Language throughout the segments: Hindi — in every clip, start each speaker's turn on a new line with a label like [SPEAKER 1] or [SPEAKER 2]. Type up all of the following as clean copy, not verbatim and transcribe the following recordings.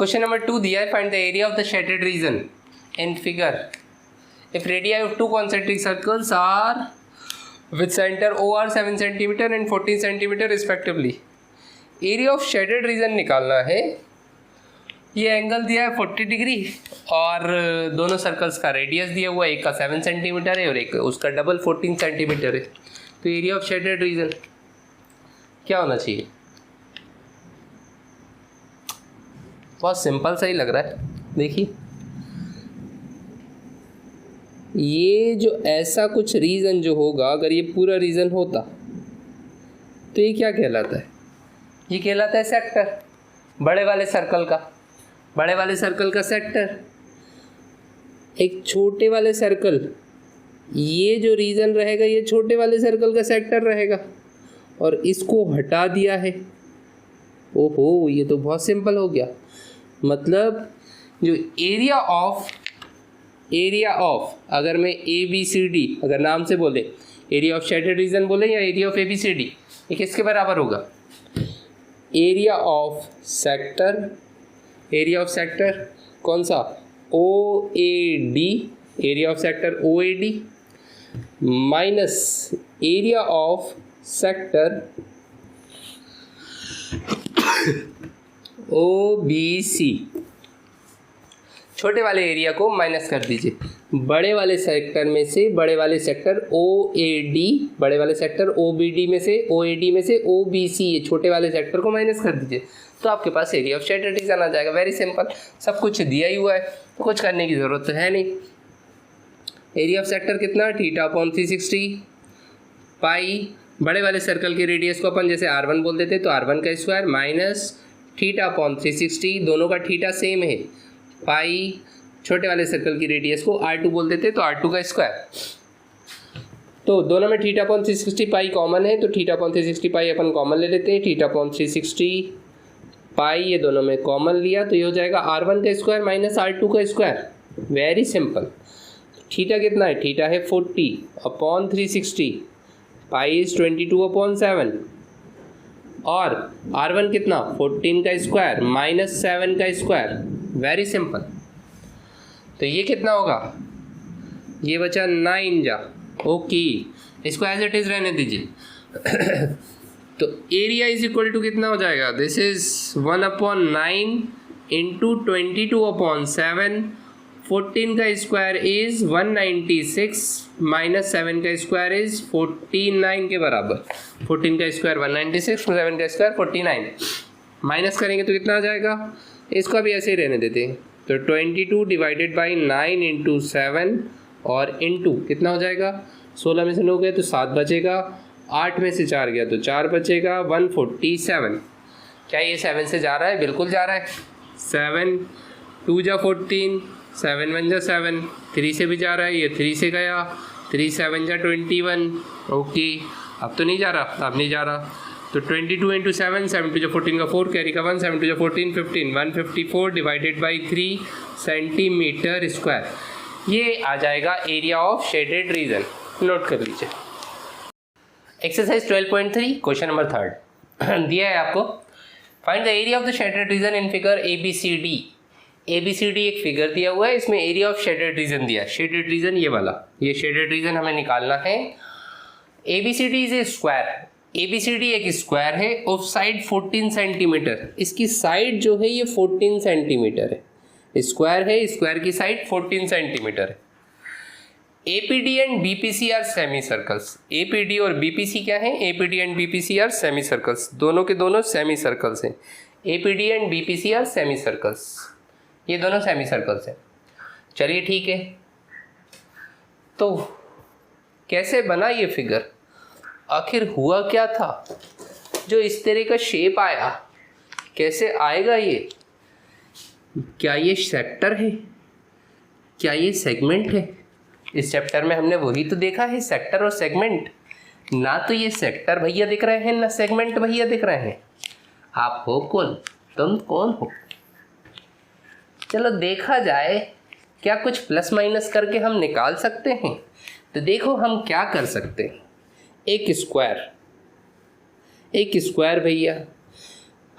[SPEAKER 1] Question number 2 दिया है, find the area of the shaded region in figure. If radii of two concentric circles are with center O are 7 cm and 14 cm respectively. Area of shaded region निकालना है. ये एंगल दिया है 40 डिग्री और दोनों सर्कल्स का रेडियस दिया हुआ है, एक का 7 सेंटीमीटर है और एक उसका डबल 14 सेंटीमीटर है. तो एरिया ऑफ शेडेड रीजन क्या होना चाहिए? बहुत सिंपल सा ही लग रहा है. देखिए ये जो ऐसा कुछ रीजन जो होगा, अगर ये पूरा रीजन होता तो ये क्या कहलाता है? ये कहलाता है सेक्टर. बड़े वाले सर्कल का सेक्टर. एक छोटे वाले सर्कल, ये जो रीजन रहेगा ये छोटे वाले सर्कल का सेक्टर रहेगा और इसको हटा दिया है. ओहो, ये तो बहुत सिंपल हो गया. मतलब जो एरिया ऑफ अगर मैं ABCD अगर नाम से बोले, एरिया ऑफ शेडेड रीजन बोले या एरिया ऑफ ABCD, ये किसके बराबर होगा? एरिया ऑफ सेक्टर कौन सा? OAD, area of sector OAD minus area of sector OBC. छोटे वाले एरिया को माइनस कर दीजिए. बड़े वाले सेक्टर में से बड़े वाले सेक्टर OAD, बड़े वाले सेक्टर OBD में से OAD में से OBC, ये छोटे वाले सेक्टर को माइनस कर दीजिए तो आपके पास एरिया ऑफ शेडेड रीजन आ जाएगा. Very simple. सब कुछ दिया ही हुआ है तो कुछ करने की ज़रूरत तो है नहीं. एरिया ऑफ सेक्टर कितना? θ/360 पाई. बड़े वाले सर्कल के रेडियस को अपन जैसे R1 बोल देते तो R1 का स्क्वायर माइनस θ/360, दोनों का थीटा सेम है, पाई. छोटे वाले सर्कल की रेडियस को R2 बोल देते तो R2 का स्क्वायर. तो दोनों में θ/360 पाई कॉमन है तो θ/360 पाई अपन कॉमन ले लेते हैं. θ/360 पाई ये दोनों में कॉमन लिया तो ये हो जाएगा R1 का स्क्वायर माइनस R2 का स्क्वायर. Very simple. थीटा कितना है? थीटा है 40/360, पाई इज 22/7 और R1 कितना? 14 का स्क्वायर माइनस 7 का स्क्वायर. Very simple. तो ये कितना होगा? ये बचा 9 जा. ओके, इसको एज इट इज रहने दीजिए. तो एरिया इज इक्वल टू कितना हो जाएगा? This is 1/9 into 22/7. 14 का स्क्वायर इज 196 माइनस 7 का स्क्वायर इज 49 के बराबर. 14 का स्क्वायर 196, 7 का स्क्वायर 49. माइनस करेंगे तो कितना आ जाएगा? इसको भी ऐसे ही रहने देते हैं. तो 22 डिवाइडेड बाई 9 इंटू 7 और इंटू कितना हो जाएगा? 16 में से 9 गए तो 7 बचेगा, 8 में से 4 गया तो 4 बचेगा, 147. क्या ये 7 से जा रहा है? बिल्कुल जा रहा है. 7 2 जा 14, 7 1 जा 7, 3 से भी जा रहा है, ये 3 से गया, 3 7 जा 21. ओके, अब तो नहीं जा रहा, अब नहीं जा रहा. तो 22 इंटू 7, 7 2 जा 14 का 4 कैरी का 1, 7 2 जा 14 15, 154 डिवाइडेड बाई 3 सेंटीमीटर स्क्वायर. ये आ जाएगा area of shaded reason. Note कर लीजिए. एक्सरसाइज 12.3 क्वेश्चन नंबर 3 दिया है आपको. Find the area of the shaded region in figure ABCD. ABCD एक फिगर दिया हुआ है, इसमें एरिया ऑफ शेडेड रीजन दिया है. शेडेड रीजन ये वाला, ये शेडेड रीजन हमें निकालना है. ABCD is a square. ABCD एक स्क्वायर है. Of side 14 centimetre. इसकी साइड जो है ये 14 सेंटीमीटर है. स्क्वायर है, स्क्वायर की साइड 14 सेंटीमीटर है. APD and BPC are semi circles. APD और BPC क्या है? APD and BPC are semi circles. दोनों के दोनों सेमी सर्कल्स हैं. APD and BPC are semi circles. ये दोनों सेमी सर्कल्स हैं. चलिए ठीक है. तो कैसे बना ये फिगर? आखिर हुआ क्या था जो इस तरह का शेप आया? कैसे आएगा ये? क्या ये सेक्टर है? क्या ये सेगमेंट है? इस चैप्टर में हमने वही तो देखा है, सेक्टर और सेगमेंट. ना तो ये सेक्टर भैया दिख रहे हैं ना सेगमेंट भैया दिख रहे हैं. आप हो कौन? तुम कौन हो? चलो देखा जाए क्या कुछ प्लस माइनस करके हम निकाल सकते हैं. तो देखो हम क्या कर सकते हैं. एक स्क्वायर भैया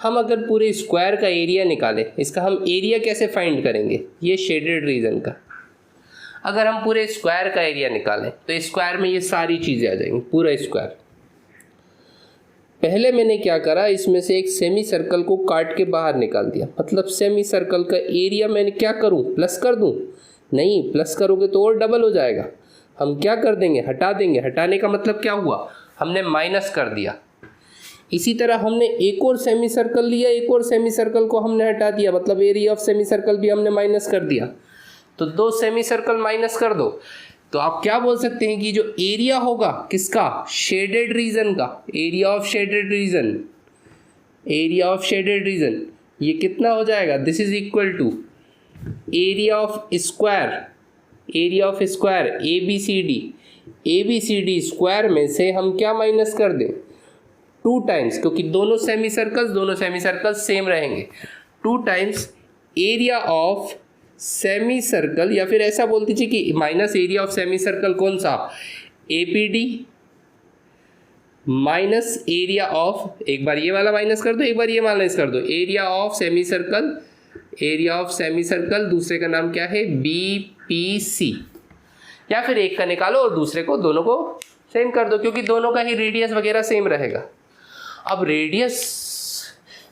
[SPEAKER 1] हम अगर पूरे स्क्वायर का एरिया निकालें, इसका हम एरिया कैसे फाइंड करेंगे, ये शेडेड रीजन का। अगर हम पूरे स्क्वायर का एरिया निकालें तो स्क्वायर में ये सारी चीज़ें आ जाएंगी, पूरा स्क्वायर। पहले मैंने क्या करा, इसमें से एक सेमी सर्कल को काट के बाहर निकाल दिया। मतलब सेमी सर्कल का एरिया मैंने क्या करूं, प्लस कर दूं? नहीं, प्लस करोगे तो और डबल हो जाएगा। हम क्या कर देंगे, हटा देंगे। हटाने का मतलब क्या हुआ, हमने माइनस कर दिया। इसी तरह हमने एक और सेमी सर्कल लिया, एक और सेमी सर्कल को हमने हटा दिया, मतलब एरिया ऑफ सेमी सर्कल भी हमने माइनस कर दिया। तो 2 सेमी सर्कल माइनस कर दो, तो आप क्या बोल सकते हैं कि जो एरिया होगा किसका, शेडेड रीजन का, area of shaded region, area of shaded region ये कितना हो जाएगा, this is equal to area of square, area of square A B C D square में से हम क्या माइनस कर दें, 2 टाइम्स, क्योंकि दोनों सेमी सर्कल्स सेम रहेंगे, 2 times area of semi circle, या फिर ऐसा बोल दीजिए कि minus area of semi circle कौन सा, APD माइनस एरिया ऑफ, एक बार ये वाला माइनस कर दो, एक बार ये माइनस कर दो, area of semi circle, area of semi circle, दूसरे का नाम क्या है, BPC, या फिर एक का निकालो और दूसरे को, दोनों को सेम कर दो, क्योंकि दोनों का ही रेडियस वगैरह सेम रहेगा। अब रेडियस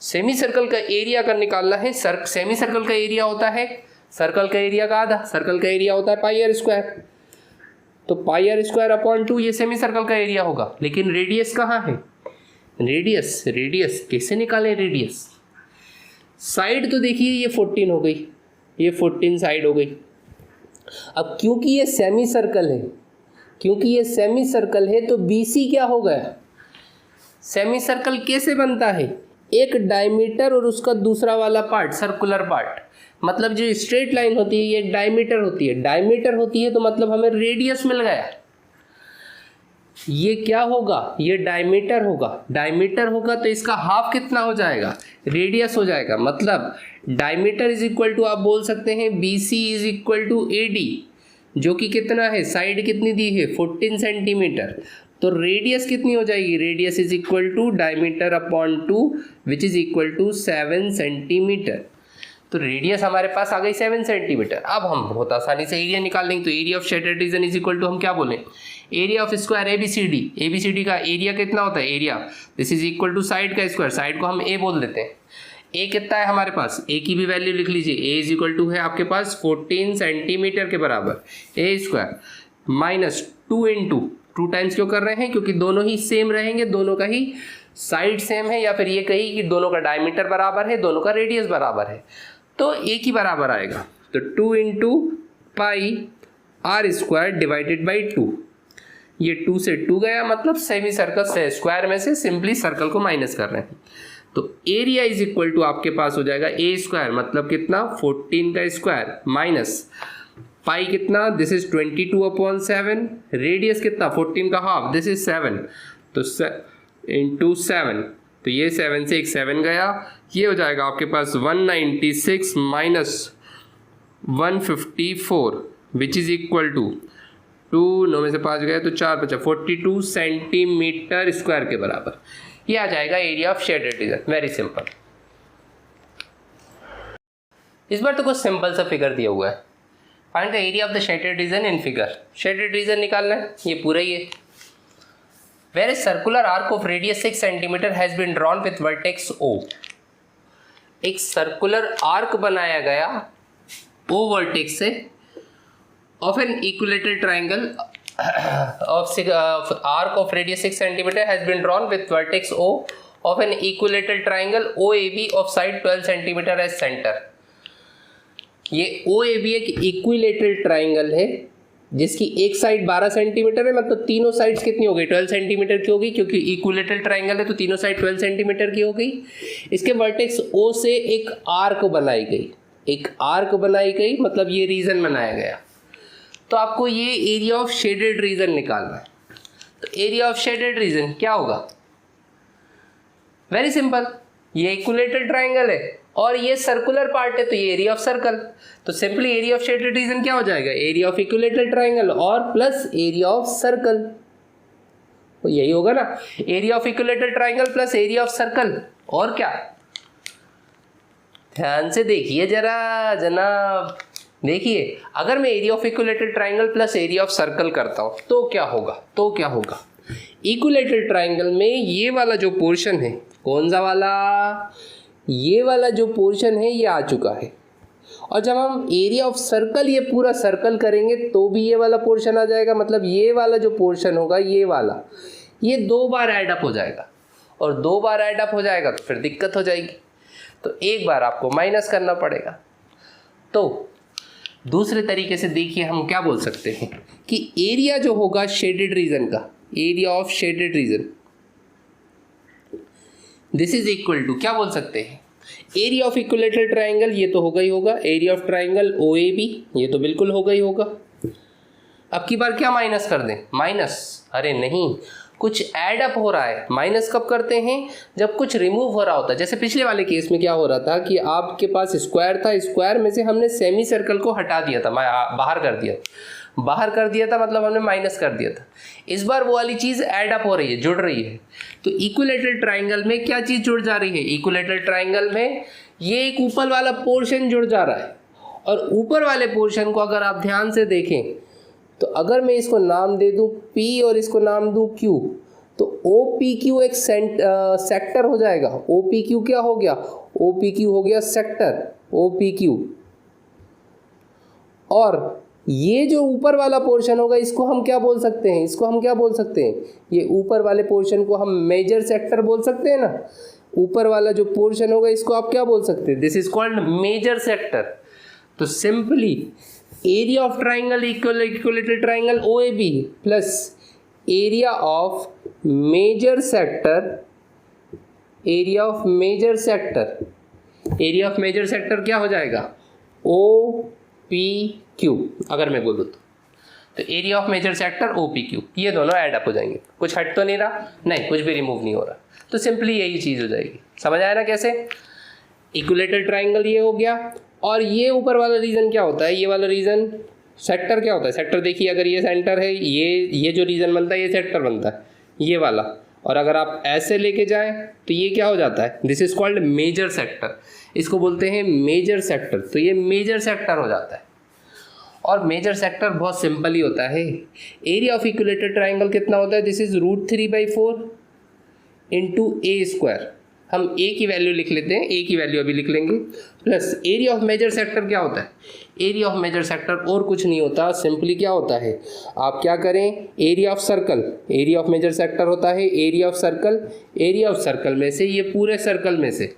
[SPEAKER 1] सेमी सर्कल का एरिया का निकालना है, सेमी सर्कल का एरिया होता है सर्कल का एरिया का आधा, सर्कल का एरिया होता है पाई आर स्क्वायर, तो पाई आर स्क्वायर अपॉन 2 ये सेमी सर्कल का एरिया होगा। लेकिन रेडियस कहाँ है, रेडियस कैसे निकालें, रेडियस साइड तो देखिए ये 14 हो गई, ये 14 साइड हो गई। अब क्योंकि ये सेमी सर्कल है तो BC क्या हो गया, सेमी सर्कल कैसे बनता है, एक डायमीटर और उसका दूसरा वाला पार्ट सर्कुलर पार्ट, मतलब जो स्ट्रेट लाइन होती है ये एक डायमीटर होती है, तो मतलब हमें रेडियस मिल गया। ये क्या होगा, ये डायमीटर होगा तो इसका हाफ कितना हो जाएगा, रेडियस हो जाएगा। मतलब डायमीटर इज इक्वल टू, आप बोल सकते हैं BC is equal to AD, जो कि कितना है, साइड कितनी दी है 14 सेंटीमीटर, तो रेडियस कितनी हो जाएगी, radius is equal to diameter upon 2 which is equal to 7 centimetre. तो रेडियस हमारे पास आ गई 7 सेंटीमीटर। अब हम बहुत आसानी से एरिया निकाल लेंगे। तो area of shaded region is equal to, हम क्या बोलें, एरिया ऑफ स्क्वायर ABCD का एरिया कितना होता है, area this is equal to side का स्क्वायर, साइड को हम A बोल देते हैं। A कितना है हमारे पास, A की भी वैल्यू लिख लीजिए, A इज इक्वल टू है आपके पास 14 सेंटीमीटर के बराबर, A square minus 2 into 2 times क्यों कर रहे हैं, क्योंकि दोनों ही सेम रहेंगे, दोनों का ही साइड सेम है, या फिर ये कही कि दोनों का डायमीटर बराबर है, दोनों का रेडियस बराबर है, तो एक ही बराबर आएगा। तो 2 into pi r square divided by 2, ये 2 से 2 गया, मतलब सेमी सर्कल से स्क्वायर में से सिंपली सर्कल को माइनस कर रहे हैं। तो एरिया इज इक्वल टू आपके पास हो जाएगा A स्क्वायर, मतलब कितना 14 का स्क्वायर माइनस पाई कितना, दिस इज 22 अपॉन 7, रेडियस कितना 14 का हाफ, दिस इज 7, तो इंटू 7, तो ये 7 से एक 7 गया, ये हो जाएगा आपके पास 196 minus 154 which is equal to 2 9 में से 5 गए तो 4 बचा 42 सेंटीमीटर स्क्वायर के बराबर। ये आ जाएगा area of shaded reason. Very simple. इस बार तो कुछ सिंपल सा फिगर दिया हुआ है, find the area of the shaded region in figure. Shaded region निकालना है, ये पूरा ही है। Where a circular arc of radius 6 cm has been drawn with vertex O. एक सर्कुलर आर्क बनाया गया O वर्टेक्स से of an equilateral triangle of arc of radius 6 cm has been drawn with vertex O of an equilateral triangle OAB of side 12 cm as center. ये OAB एक इक्विलेटरल ट्राइंगल है जिसकी एक साइड 12 सेंटीमीटर है, मतलब तीनों साइड्स कितनी हो गई 12 सेंटीमीटर की हो गई, क्योंकि इक्विलेटरल ट्राइंगल है तो तीनों साइड 12 सेंटीमीटर की हो गई। इसके वर्टेक्स O से एक आर्क बनाई गई, मतलब ये रीजन बनाया गया। तो आपको ये एरिया ऑफ शेडेड रीजन निकालना है। तो एरिया ऑफ शेडेड रीजन क्या होगा, वेरी सिंपल, ये इक्विलेटरल ट्राइंगल है और ये सर्कुलर पार्ट है तो ये एरिया ऑफ सर्कल। तो simply area of shaded reason क्या हो जाएगा, एरिया ऑफ इक्विलेटरल ट्राइंगल और प्लस एरिया ऑफ सर्कल, तो यही होगा ना, area of equilateral triangle plus area of circle. और क्या, ध्यान से देखिए जरा जनाब, देखिए अगर मैं area of equilateral triangle plus area of circle करता हूँ तो क्या होगा, इक्विलेटरल ट्राइंगल में ये वाला जो पोर्शन है, कौन सा वाला, ये वाला जो पोर्शन है ये आ चुका है, और जब हम एरिया ऑफ सर्कल ये पूरा सर्कल करेंगे तो भी ये वाला पोर्शन आ जाएगा। मतलब ये वाला जो पोर्शन होगा ये वाला, ये 2 बार ऐड अप हो जाएगा, और 2 बार ऐड अप हो जाएगा तो फिर दिक्कत हो जाएगी, तो एक बार आपको माइनस करना पड़ेगा। तो दूसरे तरीके से देखिए हम क्या बोल सकते हैं कि एरिया जो होगा शेडेड रीजन का, area of shaded region, this is equal to, क्या बोल सकते हैं, एरिया ऑफ इक्विलेटरल ट्राइंगल, ये तो होगा ही होगा, एरिया ऑफ ट्राइंगल OAB, ये तो बिल्कुल होगा ही होगा। अब की बार क्या माइनस कर दें, माइनस, अरे नहीं, कुछ ऐड अप हो रहा है। माइनस कब करते हैं, जब कुछ रिमूव हो रहा होता है। जैसे पिछले वाले केस में क्या हो रहा था कि आपके पास स्क्वायर था, स्क्वायर में से हमने सेमी सर्कल को हटा दिया था, बाहर कर दिया था, मतलब हमने माइनस कर दिया था। इस बार वो वाली चीज़ ऐड अप हो रही है, जुड़ रही है। तो इक्विलेटरल ट्राइंगल में क्या चीज़ जुड़ जा रही है, इक्विलेटरल ट्राइंगल में ये एक ऊपर वाला पोर्शन जुड़ जा रहा है, और ऊपर वाले पोर्शन को अगर आप ध्यान से देखें तो अगर मैं इसको नाम दे दूं P और इसको नाम दूं Q, तो OPQ एक सेक्टर हो जाएगा। OPQ क्या हो गया, OPQ हो गया सेक्टर, OPQ। और ये जो ऊपर वाला पोर्शन होगा इसको हम क्या बोल सकते हैं, ये ऊपर वाले पोर्शन को हम मेजर सेक्टर बोल सकते हैं ना। ऊपर वाला जो पोर्शन होगा इसको आप क्या बोल सकते हैं, this is called major sector. तो simply area of triangle equilateral triangle OAB plus area of major sector, area of major sector क्या हो जाएगा, OPQ। अगर मैं बोलूँ तो area of major sector OPQ, ये दोनों ऐड अप हो जाएंगे। कुछ हट तो नहीं रहा, नहीं, कुछ भी रिमूव नहीं हो रहा, तो सिंपली यही चीज़ हो जाएगी। समझ आया ना कैसे, इक्विलेटरल ट्राइंगल ये हो गया। और ये ऊपर वाला रीजन क्या होता है, ये वाला रीजन सेक्टर क्या होता है, सेक्टर देखिए, अगर ये सेंटर है, ये जो रीजन बनता है ये सेक्टर बनता है, ये वाला। और अगर आप ऐसे लेके जाएं तो ये क्या हो जाता है, this is called major sector, इसको बोलते हैं मेजर सेक्टर। तो ये मेजर सेक्टर हो जाता है। और मेजर सेक्टर बहुत सिंपल ही होता है। एरिया ऑफ इक्विलेटरल ट्राइंगल कितना होता है, दिस इज √3/4 इंटू A²। हम A की वैल्यू लिख लेते हैं, A की वैल्यू अभी लिख लेंगे, plus area of major sector क्या होता है, एरिया ऑफ मेजर सेक्टर और कुछ नहीं होता, सिंपली क्या होता है, आप क्या करें, area of circle, area of major sector होता है area of circle, area of circle में से, ये पूरे सर्कल में से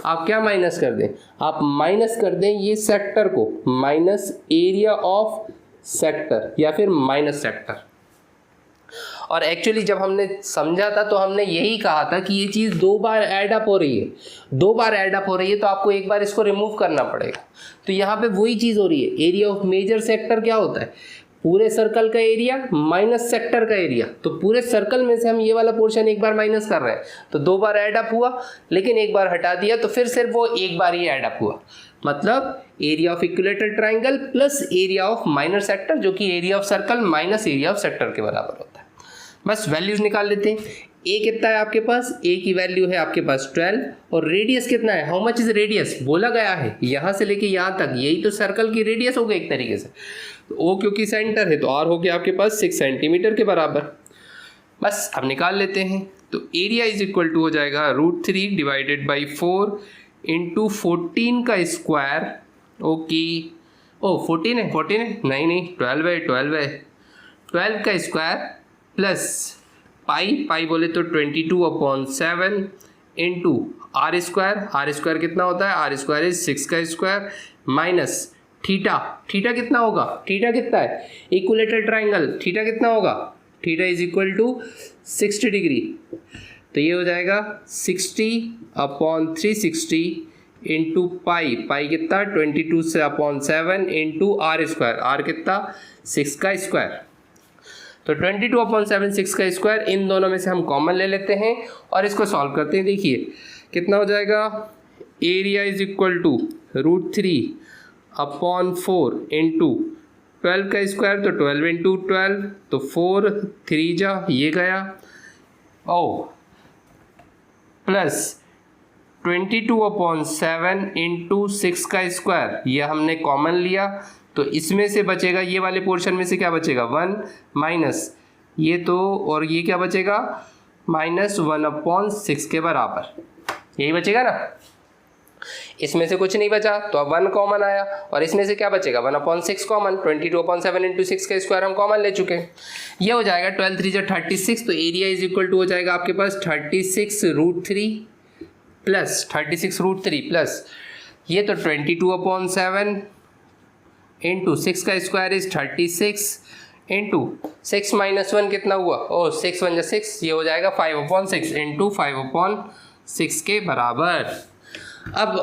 [SPEAKER 1] आप क्या माइनस कर दें, आप माइनस कर दें ये सेक्टर को, माइनस एरिया ऑफ सेक्टर या फिर माइनस सेक्टर। और एक्चुअली जब हमने समझा था तो हमने यही कहा था कि ये चीज़ 2 बार ऐड अप हो रही है, 2 बार ऐड अप हो रही है, तो आपको एक बार इसको रिमूव करना पड़ेगा। तो यहाँ पे वही चीज़ हो रही है। एरिया ऑफ मेजर सेक्टर क्या होता है, पूरे सर्कल का एरिया माइनस सेक्टर का एरिया। तो पूरे सर्कल में से हम ये वाला पोर्शन एक बार माइनस कर रहे हैं, तो 2 बार ऐड अप हुआ, लेकिन एक बार हटा दिया तो फिर सिर्फ वो एक बार ही ऐड अप हुआ। मतलब area of equilateral triangle plus area of minor sector, जो कि area of circle minus area of sector के बराबर होता है। बस वैल्यूज निकाल लेते हैं। ए कितना है आपके पास, ए की वैल्यू है आपके पास 12, और रेडियस कितना है, हाउ मच इज रेडियस बोला गया है, यहाँ से लेके यहाँ तक, यही तो सर्कल की रेडियस हो गई एक तरीके से। तो ओ क्योंकि सेंटर है तो आर हो गया आपके पास 6 सेंटीमीटर के बराबर। बस अब निकाल लेते हैं। तो एरिया इज इक्वल टू हो जाएगा √3/4 इंटू 14 का स्क्वायर। ओके, ओ 14 है, 14 है, नहीं 12 है, 12 का स्क्वायर प्लस पाई बोले तो 22/7 इंटू आर स्क्वायर कितना होता है, आर स्क्वायर इज 6 का स्क्वायर माइनस थीटा कितना होगा, थीटा कितना है, इक्विलेटरल ट्राइंगल थीटा कितना होगा, theta is equal to 60 degree. तो ये हो जाएगा 60/360 इंटू पाई कितना 22/7 इंटू आर कितना 6 का स्क्वायर। तो 22/7 6 का स्क्वायर, इन दोनों में से हम कॉमन ले लेते हैं और इसको सॉल्व करते हैं। देखिए कितना हो जाएगा, area is equal to √3/4 into 12 का स्क्वायर, तो 12 इंटू 12, तो 4 3 जा ये गया, ओ प्लस 22/7 इंटू 6 का स्क्वायर, ये हमने कॉमन लिया तो इसमें से बचेगा, ये वाले पोर्शन में से क्या बचेगा 1 माइनस ये तो, और ये क्या बचेगा -1/6 के बराबर, यही बचेगा ना। इसमें से कुछ नहीं बचा तो अब 1 कॉमन आया और इसमें से क्या बचेगा 1/6 कॉमन, 22/7 इंटू 6 का स्क्वायर हम कॉमन ले चुके हैं। ये हो जाएगा 12 3 36, तो एरिया इज इक्वल टू हो जाएगा आपके पास 36√3 प्लस 36√3 प्लस ये तो 22/7 इंटू 6 का स्क्वायर इज 36 इंटू 6 माइनस 1 कितना हुआ, ओ 6 1 6, ये हो जाएगा 5/6 इंटू 5/6 के बराबर। अब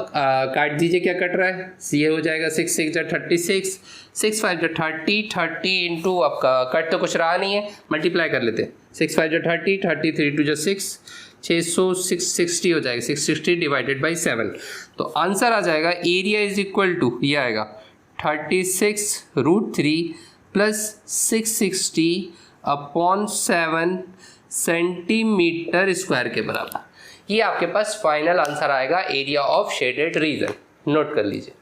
[SPEAKER 1] काट दीजिए क्या कट रहा है, ये हो जाएगा 6 6 36, 6 5 30, 30 इंटू आपका कट तो कुछ रहा नहीं है, मल्टीप्लाई कर लेते हैं, 6 5 30, 30 3 2 6, 660 हो जाएगा, 660 डिवाइडेड बाई 7, तो आंसर आ जाएगा एरिया इज इक्वल टू ये आएगा 36√3 प्लस 660/7 सेंटीमीटर स्क्वायर के बराबर। ये आपके पास फाइनल आंसर आएगा area of shaded reason, note कर लीजिए।